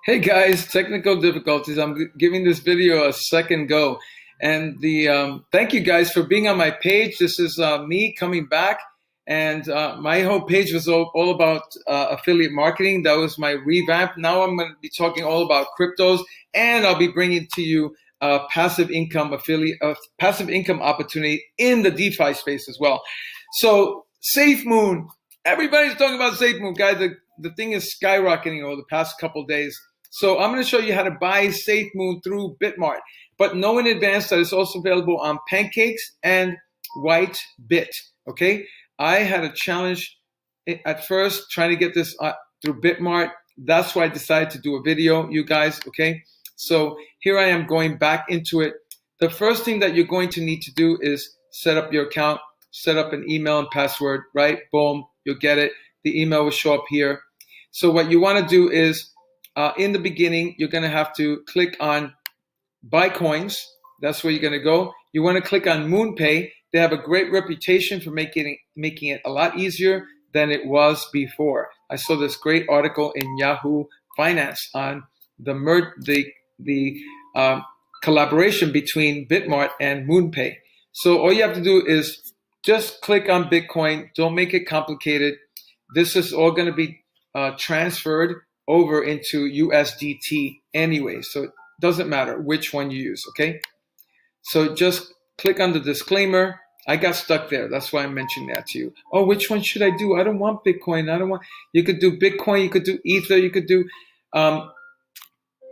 Hey guys, technical difficulties. I'm giving this video a second go. And thank you guys for being on my page. This is me coming back. And my whole page was all about affiliate marketing. That was my revamp. Now I'm going to be talking all about cryptos, and I'll be bringing to you passive income passive income opportunity in the DeFi space as well. So SafeMoon, everybody's talking about SafeMoon, guys. The thing is skyrocketing over the past couple of days. So I'm going to show you how to buy SafeMoon through Bitmart, but know in advance that it's also available on Pancakes and Whitebit. Okay, I had a challenge at first trying to get this through Bitmart. That's why I decided to do a video, you guys. Okay, so here I am going back into it. The first thing that you're going to need to do is set up your account, set up an email and password, right? Boom, you'll get it. The email will show up here. So what you want to do is, in the beginning, you're going to have to click on buy coins. That's where you're going to go. You want to click on MoonPay. They have a great reputation for making it a lot easier than it was before. I saw this great article in Yahoo Finance on the collaboration between Bitmart and MoonPay. So all you have to do is just click on Bitcoin. Don't make it complicated. This is all going to be transferred over into USDT anyway, so it doesn't matter which one you use, okay? So just click on the disclaimer. I got stuck there. That's why I'm mentioning that to you. Oh, which one should I do? I don't want Bitcoin. You could do Bitcoin, you could do Ether, you could do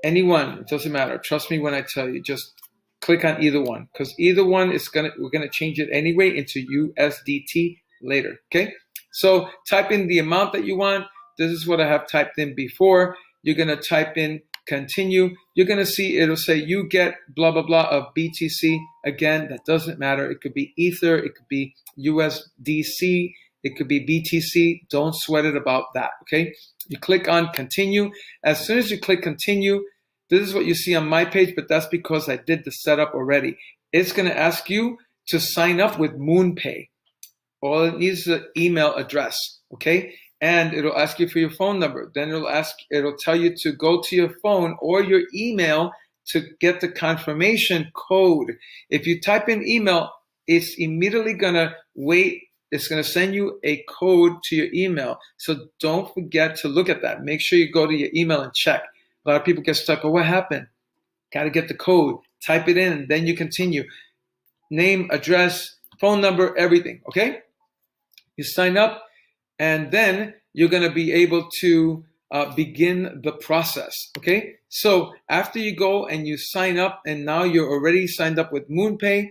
anyone. It doesn't matter. Trust me when I tell you, just click on either one, because either one we're gonna change it anyway into USDT later, okay? So type in the amount that you want. This is what I have typed in before. You're going to type in continue. You're going to see it'll say you get blah, blah, blah of BTC. Again, that doesn't matter. It could be Ether. It could be USDC. It could be BTC. Don't sweat it about that, okay? You click on continue. As soon as you click continue, this is what you see on my page, but that's because I did the setup already. It's going to ask you to sign up with MoonPay. All it needs is an email address, okay? And it'll ask you for your phone number. Then it'll tell you to go to your phone or your email to get the confirmation code. If you type in email, it's immediately gonna wait. It's gonna send you a code to your email. So don't forget to look at that. Make sure you go to your email and check. A lot of people get stuck. Oh, what happened? Gotta get the code. Type it in, and then you continue. Name, address, phone number, everything, okay? You sign up, and then you're going to be able to begin the process, okay? So after you go and you sign up, and now you're already signed up with MoonPay,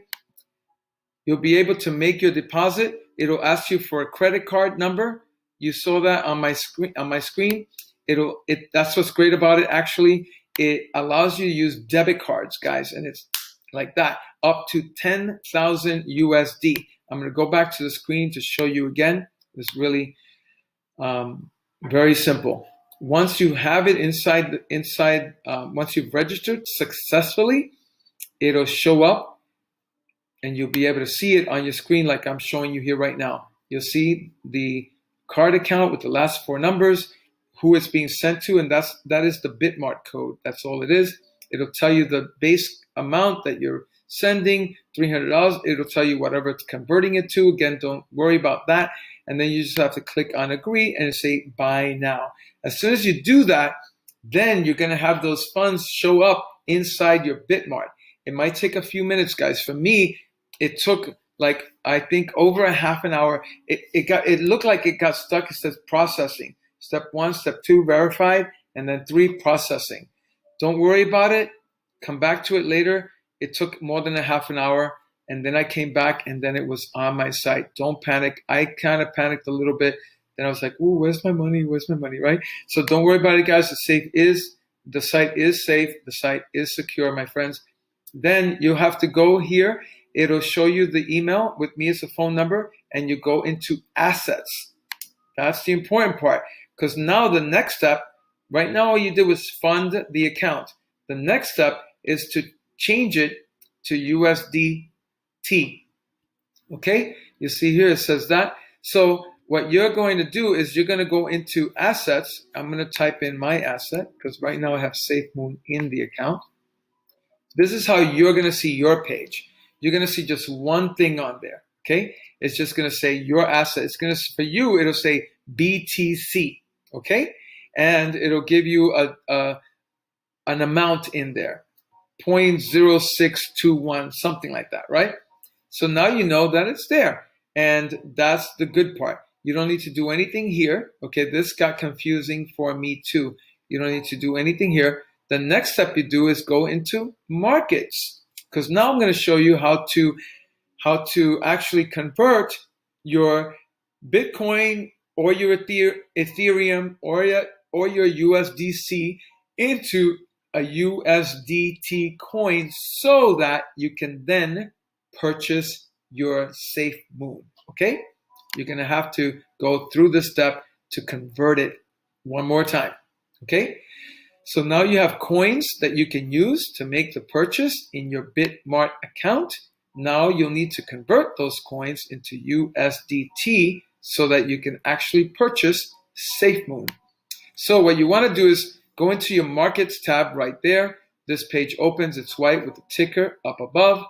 you'll be able to make your deposit. It'll ask you for a credit card number. You saw that on my screen. That's what's great about it. Actually, it allows you to use debit cards, guys, and it's like that, up to 10,000 USD. I'm going to go back to the screen to show you again. It's really very simple. Once you have it once you've registered successfully, it'll show up and you'll be able to see it on your screen like I'm showing you here right now. You'll see the card account with the last four numbers, who it's being sent to, and that is the Bitmart code. That's all it is. It'll tell you the base amount that you're sending, $300. It'll tell you whatever it's converting it to. Again, don't worry about that. And then you just have to click on agree and say buy now. As soon as you do that, then you're going to have those funds show up inside your Bitmart. It might take a few minutes, guys. For me, it took I think over a half an hour. It looked like it got stuck. It says processing. Step 1, step 2, verified, and then 3, processing. Don't worry about it. Come back to it later. It took more than a half an hour. And then I came back, and then it was on my site. Don't panic. I kind of panicked a little bit. Then I was like, "Ooh, where's my money? Where's my money?" Right? So don't worry about it, guys. The site is safe. The site is secure, my friends. Then you have to go here. It'll show you the email with me as a phone number, and you go into assets. That's the important part, because now the next step. Right now, all you did was fund the account. The next step is to change it to USDT. Okay, you see here it says that. So what you're going to do is you're going to go into assets. I'm going to type in my asset because right now I have SafeMoon in the account. This is how you're going to see your page. You're going to see just one thing on there. Okay, it's just going to say your asset. It's going to, for you, it'll say BTC. Okay, and it'll give you an amount in there, 0.0621, something like that, right? So now you know that it's there, and that's the good part. You don't need to do anything here. Okay, this got confusing for me too. You don't need to do anything here. The next step you do is go into markets, because now I'm going to show you how to actually convert your Bitcoin or your Ethereum or your USDC into a USDT coin so that you can then purchase your SafeMoon. Okay? You're going to have to go through this step to convert it one more time. Okay? So now you have coins that you can use to make the purchase in your Bitmart account. Now you'll need to convert those coins into USDT so that you can actually purchase SafeMoon. So what you want to do is go into your markets tab right there. This page opens, it's white with the ticker up above.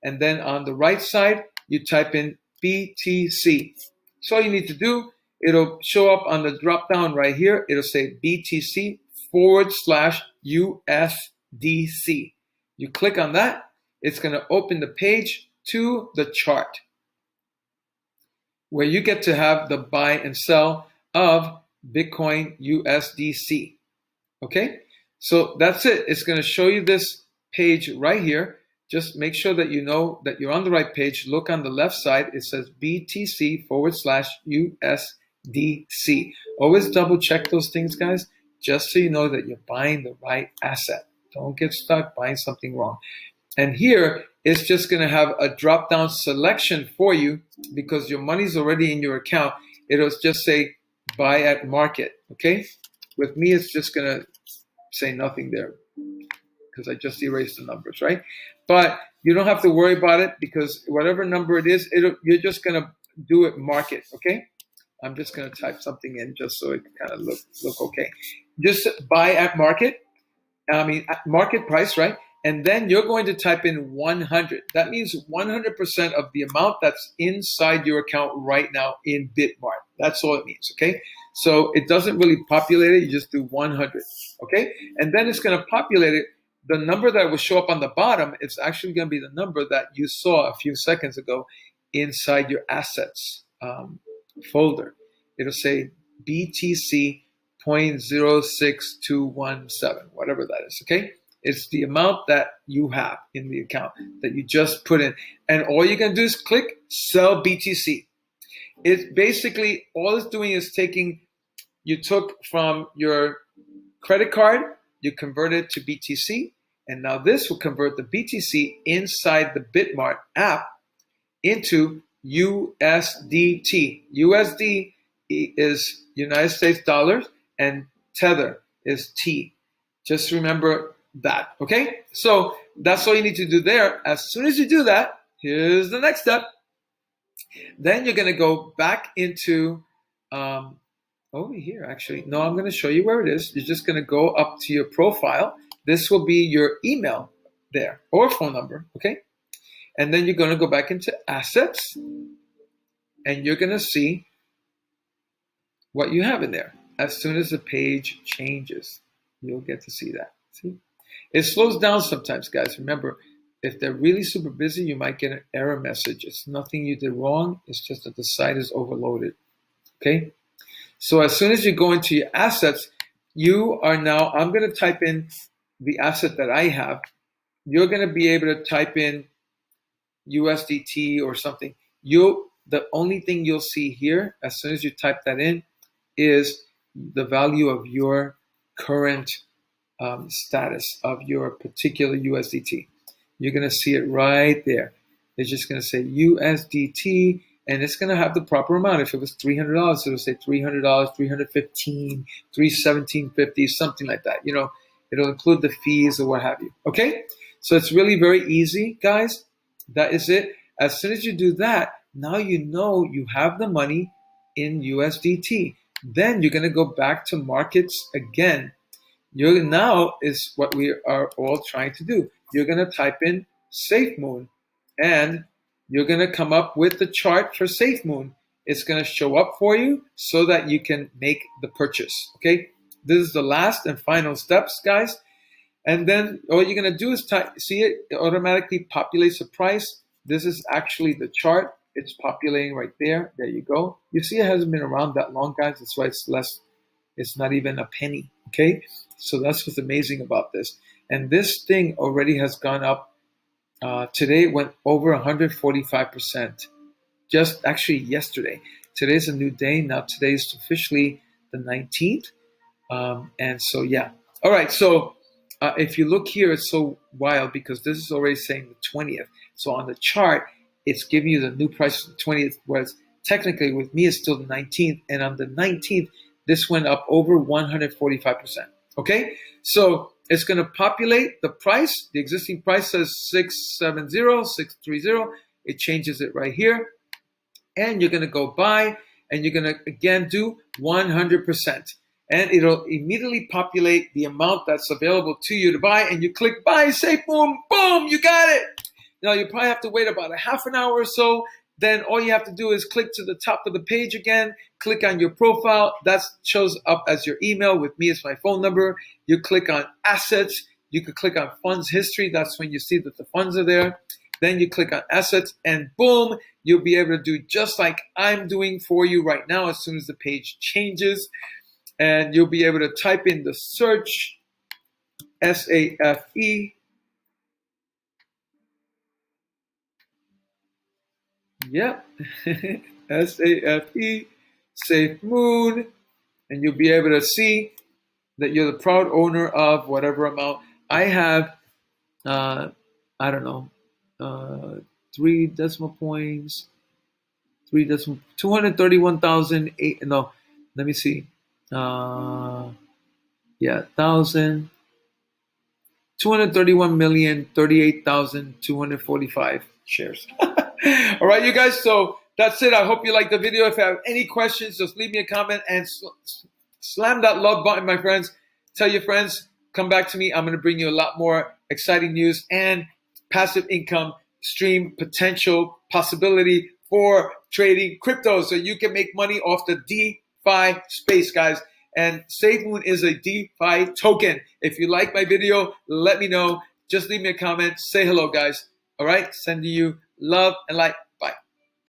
And then on the right side, you type in BTC. So all you need to do, it'll show up on the drop down right here. It'll say BTC /USDC. You click on that, it's going to open the page to the chart where you get to have the buy and sell of Bitcoin USDC. Okay, so that's it. It's going to show you this page right here. Just make sure that you know that you're on the right page. Look on the left side. It says BTC /USDC. Always double check those things, guys, just so you know that you're buying the right asset. Don't get stuck buying something wrong. And here, it's just going to have a drop-down selection for you because your money's already in your account. It'll just say buy at market, okay? With me, it's just going to say nothing there because I just erased the numbers, right? But you don't have to worry about it because whatever number it is, you're just going to do it market, okay? I'm just going to type something in just so it can kind of look okay. Just buy at market, at market price, right? And then you're going to type in 100. That means 100% of the amount that's inside your account right now in Bitmart. That's all it means, okay? So it doesn't really populate it. You just do 100, okay? And then it's going to populate it. The number that will show up on the bottom is actually going to be the number that you saw a few seconds ago inside your assets folder. It'll say BTC 0.06217, whatever that is, okay? It's the amount that you have in the account that you just put in. And all you're going to do is click sell BTC. It's basically, all it's doing is you took from your credit card, you converted it to BTC, and now this will convert the BTC inside the Bitmart app into USDT. USD is United States dollars, and Tether is T. Just remember that, okay? So that's all you need to do there. As soon as you do that, here's the next step. Then you're going to go back into over here, actually. No, I'm going to show you where it is. You're just going to go up to your profile. This will be your email there or phone number, okay? And then you're going to go back into assets, and you're going to see what you have in there. As soon as the page changes, you'll get to see that. See? It slows down sometimes, guys. Remember, if they're really super busy, you might get an error message. It's nothing you did wrong. It's just that the site is overloaded, okay? So as soon as you go into your assets, I'm going to type in the asset that I have. You're going to be able to type in USDT or something. The only thing you'll see here, as soon as you type that in, is the value of your current status of your particular USDT. You're going to see it right there. It's just going to say USDT, and it's going to have the proper amount. If it was $300, it'll say $300, $315, $317.50, something like that. You know, it'll include the fees or what have you. Okay? So it's really very easy, guys. That is it. As soon as you do that, now you know you have the money in USDT. Then you're going to go back to markets again. Now is what we are all trying to do. You're going to type in SafeMoon, and you're going to come up with the chart for SafeMoon. It's going to show up for you so that you can make the purchase. Okay, this is the last and final steps, guys. And then all you're going to do is see it automatically populates the price. This is actually the chart. It's populating right there. There you go. You see it hasn't been around that long, guys. That's why it's less. It's not even a penny. Okay, so that's what's amazing about this. And this thing already has gone up. Today it went over 145%. Just actually yesterday. Today's a new day. Now today's officially the 19th. And so, yeah. All right. So if you look here, it's so wild because this is already saying the 20th. So on the chart, it's giving you the new price of the 20th, whereas technically with me, it's still the 19th. And on the 19th, this went up over 145%. Okay. So it's going to populate the price. The existing price says 670, 630. It changes it right here. And you're going to go buy, and you're going to, again, do 100%. And it'll immediately populate the amount that's available to you to buy, and you click buy, SafeMoon, boom, you got it. Now, you probably have to wait about a half an hour or so. Then all you have to do is click to the top of the page again, click on your profile. That shows up as your email. With me, it's my phone number. You click on assets. You could click on funds history. That's when you see that the funds are there. Then you click on assets, and boom, you'll be able to do just like I'm doing for you right now as soon as the page changes. And you'll be able to type in the search, SAFE. Yep, SAFE, SafeMoon, and you'll be able to see that you're the proud owner of whatever amount. I have, I don't know, 3 decimal points, 231,008. No, let me see. Yeah, 231,038,245 shares. All right, you guys. So that's it. I hope you liked the video. If you have any questions, just leave me a comment and slam that love button, my friends. Tell your friends, come back to me. I'm going to bring you a lot more exciting news and passive income stream potential possibility for trading crypto, so you can make money off the DeFi space, guys. And SafeMoon is a DeFi token. If you like my video, let me know. Just leave me a comment. Say hello, guys. All right? Sending you love and light.